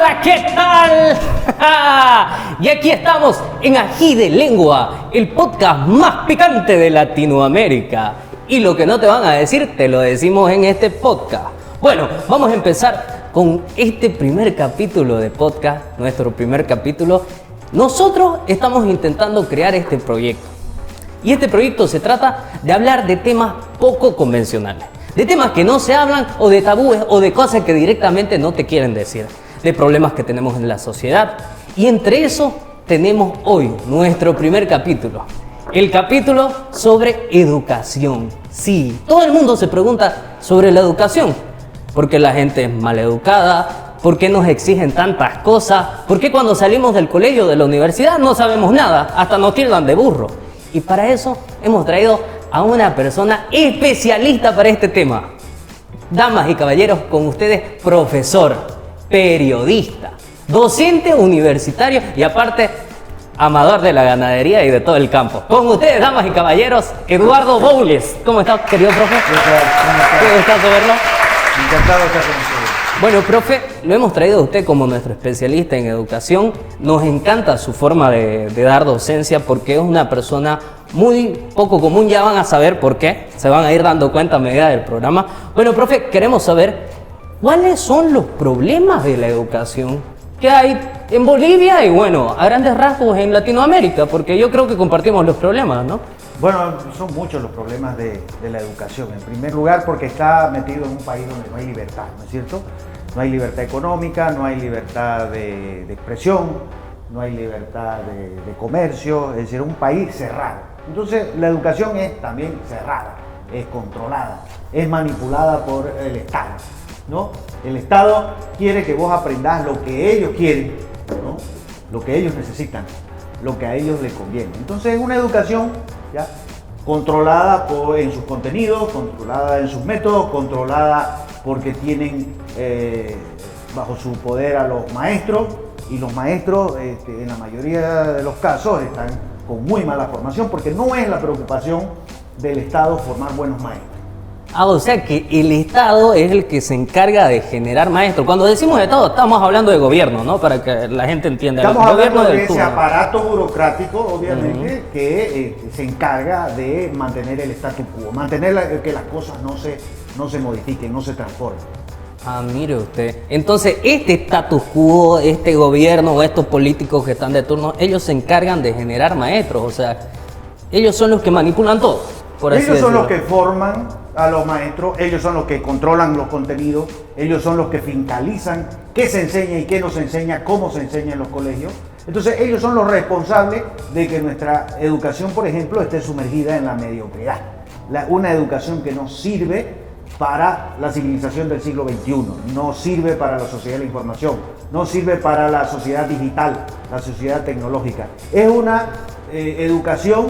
Hola, ¿qué tal? Y aquí estamos en Ají de Lengua, el podcast más picante de Latinoamérica. Y lo que no te van a decir, te lo decimos en este podcast. Bueno, vamos a empezar con este primer capítulo de podcast, nuestro primer capítulo. Nosotros estamos intentando crear este proyecto. Y este proyecto se trata de hablar de temas poco convencionales. De temas que no se hablan o de tabúes o de cosas que directamente no te quieren decir. De problemas que tenemos en la sociedad. Y entre eso tenemos hoy nuestro primer capítulo. El capítulo sobre educación. Sí, todo el mundo se pregunta sobre la educación. ¿Por qué la gente es maleducada? ¿Por qué nos exigen tantas cosas? ¿Por qué cuando salimos del colegio o de la universidad no sabemos nada? Hasta nos tildan de burro. Y para eso hemos traído a una persona especialista para este tema. Damas y caballeros, con ustedes, profesor, periodista, docente universitario y aparte amador de la ganadería y de todo el campo. Con ustedes, damas y caballeros, Eduardo Boules. ¿Cómo estás, querido profe? ¿Qué gustazo verlo? Encantado de estar con ustedes. Bueno, profe, lo hemos traído a usted como nuestro especialista en educación. Nos encanta su forma de dar docencia porque es una persona muy poco común. Ya van a saber por qué, se van a ir dando cuenta a medida del programa. Bueno, profe, queremos saber cuáles son los problemas de la educación que hay en Bolivia y, bueno, a grandes rasgos en Latinoamérica, porque yo creo que compartimos los problemas, ¿no? Bueno, son muchos los problemas de la educación. En primer lugar, porque está metido en un país donde no hay libertad, ¿no es cierto? No hay libertad económica, no hay libertad de expresión, no hay libertad de comercio, es decir, un país cerrado. Entonces, la educación es también cerrada, es controlada, es manipulada por el Estado, ¿no? El Estado quiere que vos aprendas lo que ellos quieren, ¿no? Lo que ellos necesitan, lo que a ellos les conviene. Entonces, es una educación ¿ya? Controlada en sus contenidos, controlada en sus métodos, controlada porque tienen bajo su poder a los maestros, y los maestros en la mayoría de los casos están con muy mala formación, porque no es la preocupación del Estado formar buenos maestros. O sea que el Estado es el que se encarga de generar maestros. Cuando decimos Estado, estamos hablando de gobierno, ¿no? Para que la gente entienda. Estamos hablando de ese aparato burocrático, obviamente, que se encarga de mantener el status quo, mantener que las cosas no se modifiquen, no se transformen. Ah, mire usted. Entonces, este status quo, este gobierno o estos políticos que están de turno, ellos se encargan de generar maestros. O sea, ellos son los que manipulan todo, por así decirlo. Ellos son los que forman a los maestros, ellos son los que controlan los contenidos, ellos son los que fiscalizan qué se enseña y qué no se enseña, cómo se enseña en los colegios. Entonces ellos son los responsables de que nuestra educación, por ejemplo, esté sumergida en la mediocridad. Una educación que no sirve para la civilización del siglo XXI, no sirve para la sociedad de la información, no sirve para la sociedad digital, la sociedad tecnológica. Es una educación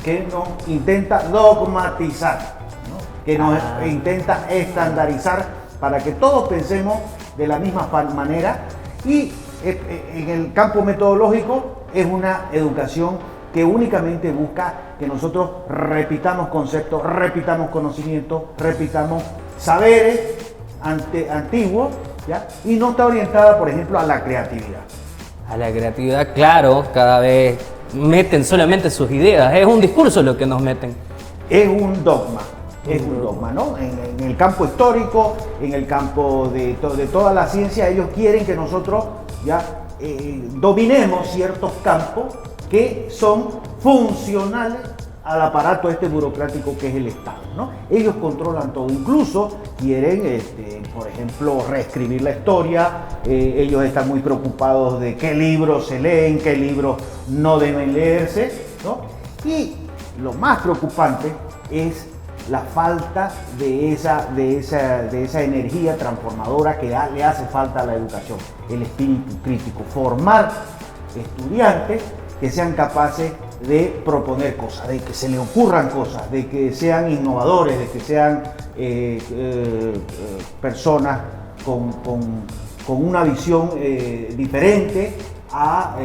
que nos intenta dogmatizar, que nos intenta estandarizar para que todos pensemos de la misma manera, y en el campo metodológico es una educación que únicamente busca que nosotros repitamos conceptos, repitamos conocimientos, repitamos saberes antiguos, ¿ya? Y no está orientada, por ejemplo, a la creatividad. A la creatividad, claro, cada vez meten solamente sus ideas, es un discurso lo que nos meten. Es un dogma. Es un dogma, ¿no? En el campo histórico, en el campo de toda la ciencia, ellos quieren que nosotros ya dominemos ciertos campos que son funcionales al aparato burocrático que es el Estado, ¿no? Ellos controlan todo, incluso quieren, por ejemplo, reescribir la historia. Ellos están muy preocupados de qué libros se leen, qué libros no deben leerse, ¿no? Y lo más preocupante es la falta de esa energía transformadora que le hace falta a la educación, el espíritu crítico, formar estudiantes que sean capaces de proponer cosas, de que se les ocurran cosas, de que sean innovadores, de que sean personas con una visión diferente a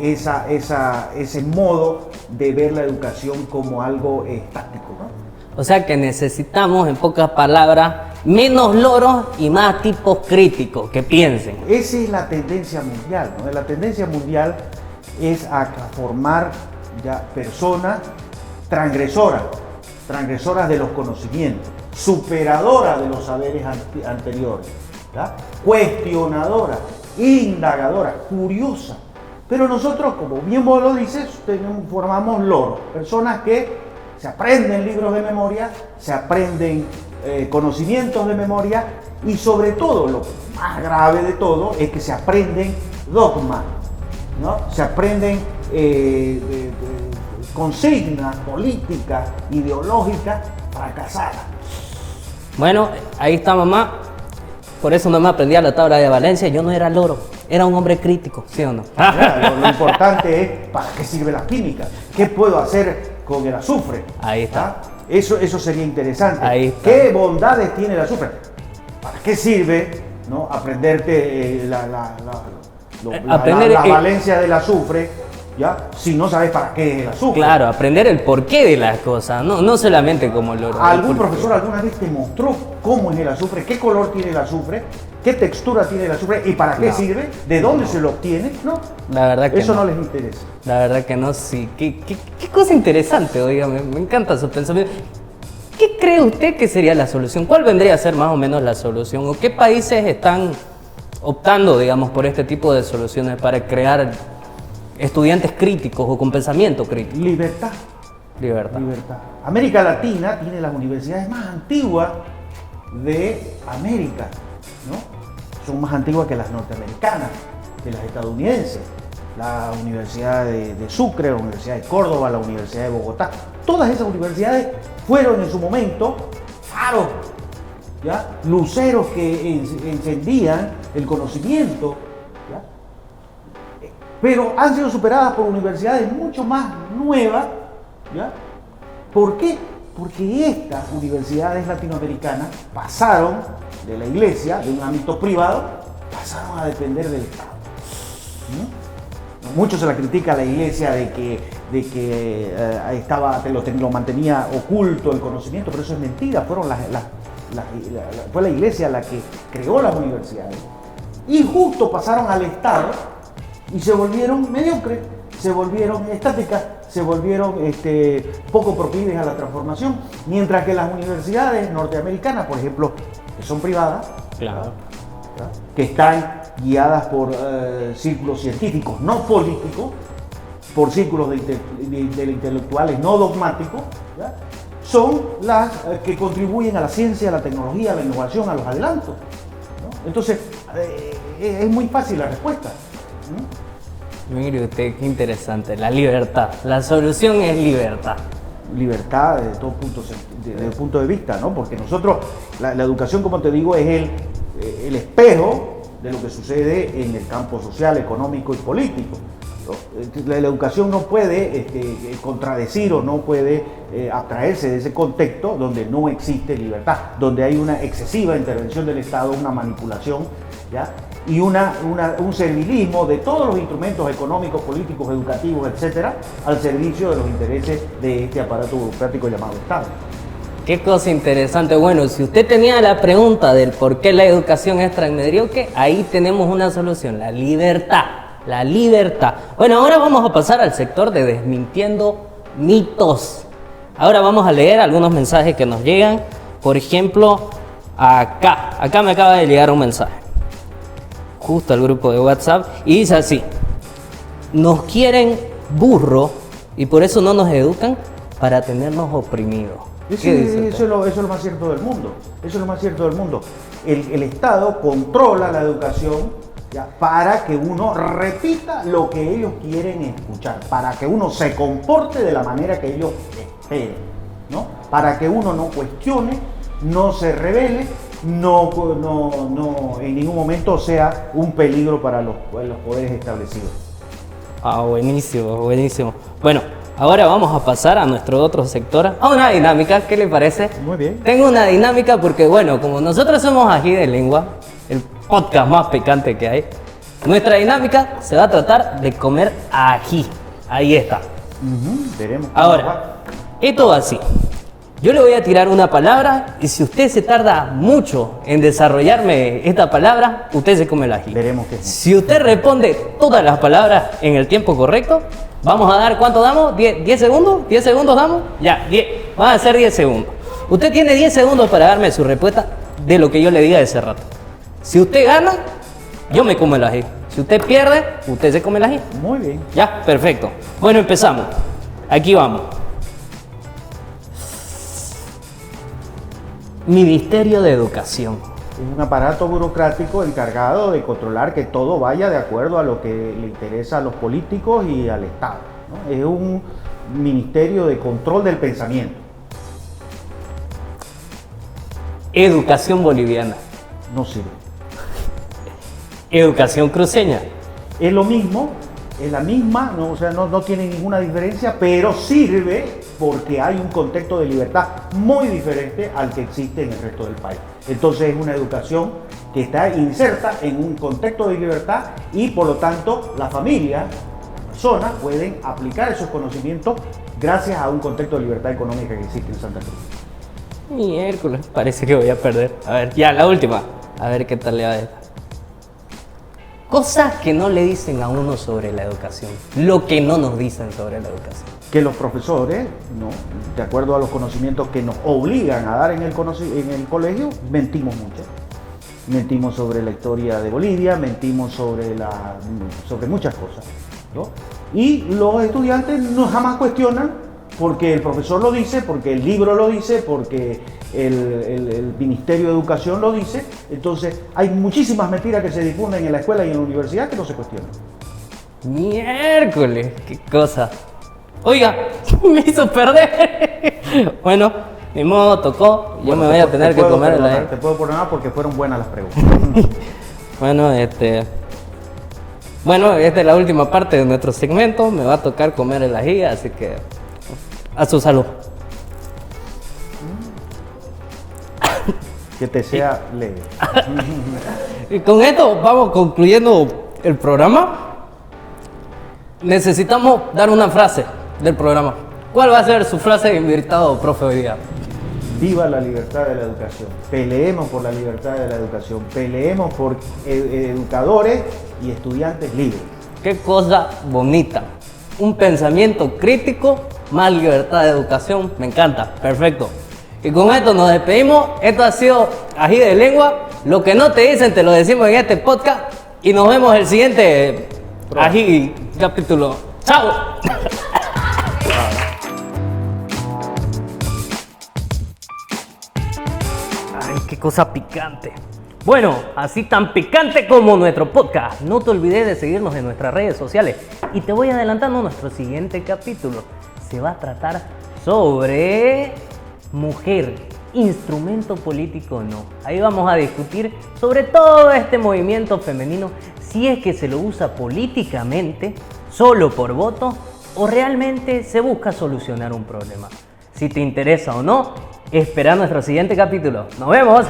ese modo de ver la educación como algo estático, ¿no? O sea que necesitamos, en pocas palabras, menos loros y más tipos críticos que piensen. Esa es la tendencia mundial, ¿no? La tendencia mundial es a formar ya personas transgresoras de los conocimientos, superadoras de los saberes anteriores, ¿ya? Cuestionadoras, indagadoras, curiosas. Pero nosotros, como bien vos lo dices, formamos loros, personas que se aprenden libros de memoria, se aprenden conocimientos de memoria y sobre todo, lo más grave de todo, es que se aprenden dogmas, ¿no? Se aprenden consignas políticas, ideológicas fracasadas. Bueno, ahí está mamá. Por eso no me aprendía la tabla de Valencia. Yo no era loro, era un hombre crítico, ¿sí o no? Lo importante es para qué sirve la química, qué puedo hacer con el azufre. Ahí está. ¿Ah? Eso sería interesante. Ahí está. ¿Qué bondades tiene el azufre? ¿Para qué sirve, ¿no? Aprenderte la valencia del azufre, ¿ya? Si no sabes para qué es el azufre. Claro, aprender el porqué de las cosas, no solamente como loro. ¿Algún profesor alguna vez te mostró cómo es el azufre, qué color tiene el azufre, qué textura tiene el azufre y para qué sirve? ¿De dónde se lo obtiene? No. La verdad que eso no les interesa. La verdad que no, sí. Qué cosa interesante, oiga, me encanta su pensamiento. ¿Qué cree usted que sería la solución? ¿Cuál vendría a ser más o menos la solución? ¿O qué países están optando, digamos, por este tipo de soluciones para crear estudiantes críticos o con pensamiento crítico? Libertad. América Latina tiene las universidades más antiguas de América, ¿no? Son más antiguas que las norteamericanas, que las estadounidenses. La Universidad de Sucre, la Universidad de Córdoba, la Universidad de Bogotá. Todas esas universidades fueron en su momento faros, ¿ya? Luceros que encendían el conocimiento, ¿ya? Pero han sido superadas por universidades mucho más nuevas, ¿ya? ¿Por qué? Porque estas universidades latinoamericanas pasaron de la iglesia, de un ámbito privado, pasaron a depender del Estado, ¿no? Mucho se la critica a la iglesia de que lo mantenía oculto el conocimiento, pero eso es mentira. Fue la iglesia la que creó las universidades. Y justo pasaron al Estado y se volvieron mediocres, se volvieron estáticas, se volvieron poco proclives a la transformación. Mientras que las universidades norteamericanas, por ejemplo, que son privadas, claro, que están guiadas por círculos científicos, no políticos, por círculos de intelectuales no dogmáticos, ¿ya? Son las que contribuyen a la ciencia, a la tecnología, a la innovación, a los adelantos, ¿no? Entonces, es muy fácil la respuesta, ¿no? Mire usted, qué interesante, la libertad. La solución es libertad. Libertad desde todo punto de vista, ¿no? Porque nosotros, la educación, como te digo, es el espejo de lo que sucede en el campo social, económico y político, ¿no? La educación no puede contradecir o no puede abstraerse de ese contexto donde no existe libertad, donde hay una excesiva intervención del Estado, una manipulación, ¿ya? Y un servilismo de todos los instrumentos económicos, políticos, educativos, etcétera, al servicio de los intereses de este aparato burocrático llamado Estado. Qué cosa interesante. Bueno, si usted tenía la pregunta del por qué la educación es transmediocre, ahí tenemos una solución, la libertad. La libertad. Bueno, ahora vamos a pasar al sector de desmintiendo mitos. Ahora vamos a leer algunos mensajes que nos llegan. Por ejemplo, acá me acaba de llegar un mensaje, justo al grupo de WhatsApp, y dice así: nos quieren burro y por eso no nos educan, para tenernos oprimidos. Eso es lo más cierto del mundo. Eso es lo más cierto del mundo. El Estado controla la educación, ¿ya? Para que uno repita lo que ellos quieren escuchar, para que uno se comporte de la manera que ellos esperen, ¿no? Para que uno no cuestione, no se rebele, no en ningún momento sea un peligro para los poderes establecidos. Ah, buenísimo, buenísimo. Bueno, ahora vamos a pasar a nuestro otro sector, a una dinámica. ¿Qué le parece? Muy bien. Tengo una dinámica porque, bueno, como nosotros somos Ají de Lengua, el podcast más picante que hay, nuestra dinámica se va a tratar de comer ají. Ahí está. Veremos. Ahora, esto va así. Yo le voy a tirar una palabra y si usted se tarda mucho en desarrollarme esta palabra, usted se come el ají. Veremos qué es. Si usted responde todas las palabras en el tiempo correcto, vamos a dar, ¿cuánto damos? ¿10 segundos? ¿10 segundos damos? Ya, 10. Van a ser 10 segundos. Usted tiene 10 segundos para darme su respuesta de lo que yo le diga de ese rato. Si usted gana, yo me como el ají. Si usted pierde, usted se come el ají. Muy bien. Ya, perfecto. Bueno, empezamos. Aquí vamos. Ministerio de Educación. Es un aparato burocrático encargado de controlar que todo vaya de acuerdo a lo que le interesa a los políticos y al Estado, ¿no? Es un ministerio de control del pensamiento. Educación boliviana. No sirve. Educación cruceña. Es lo mismo, es la misma, no, o sea, no tiene ninguna diferencia, pero sirve porque hay un contexto de libertad muy diferente al que existe en el resto del país. Entonces es una educación que está inserta en un contexto de libertad y por lo tanto la familia, personas pueden aplicar esos conocimientos gracias a un contexto de libertad económica que existe en Santa Cruz. Miércoles, parece que voy a perder. A ver, ya, la última. A ver qué tal le va esta. Cosas que no le dicen a uno sobre la educación. Lo que no nos dicen sobre la educación. Que los profesores, ¿no?, de acuerdo a los conocimientos que nos obligan a dar en el colegio, mentimos mucho. Mentimos sobre la historia de Bolivia, mentimos sobre muchas cosas, ¿no? Y los estudiantes no jamás cuestionan porque el profesor lo dice, porque el libro lo dice, porque el Ministerio de Educación lo dice. Entonces hay muchísimas mentiras que se difunden en la escuela y en la universidad que no se cuestionan. Miércoles, qué cosa. Oiga, me hizo perder. Bueno, ni modo, tocó. Yo me voy a tener que comer el ají. Te puedo perdonar porque fueron buenas las preguntas. Bueno, Bueno, esta es la última parte de nuestro segmento. Me va a tocar comer el ají, así que a su salud. Que te sea leve. Y con esto vamos concluyendo el programa. Necesitamos dar una frase del programa. ¿Cuál va a ser su frase, invitado, profe, hoy día? Viva la libertad de la educación. Peleemos por la libertad de la educación. Peleemos por educadores y estudiantes libres. Qué cosa bonita. Un pensamiento crítico, más libertad de educación. Me encanta. Perfecto. Y con esto nos despedimos. Esto ha sido Ají de Lengua. Lo que no te dicen te lo decimos en este podcast. Y nos vemos el siguiente Ají capítulo. ¡Chao! Ay, qué cosa picante. Bueno, así tan picante como nuestro podcast. No te olvides de seguirnos en nuestras redes sociales. Y te voy adelantando nuestro siguiente capítulo. Se va a tratar sobre mujer, instrumento político o no. Ahí vamos a discutir sobre todo este movimiento femenino, si es que se lo usa políticamente, solo por voto, o realmente se busca solucionar un problema. Si te interesa o no, espera nuestro siguiente capítulo. ¡Nos vemos!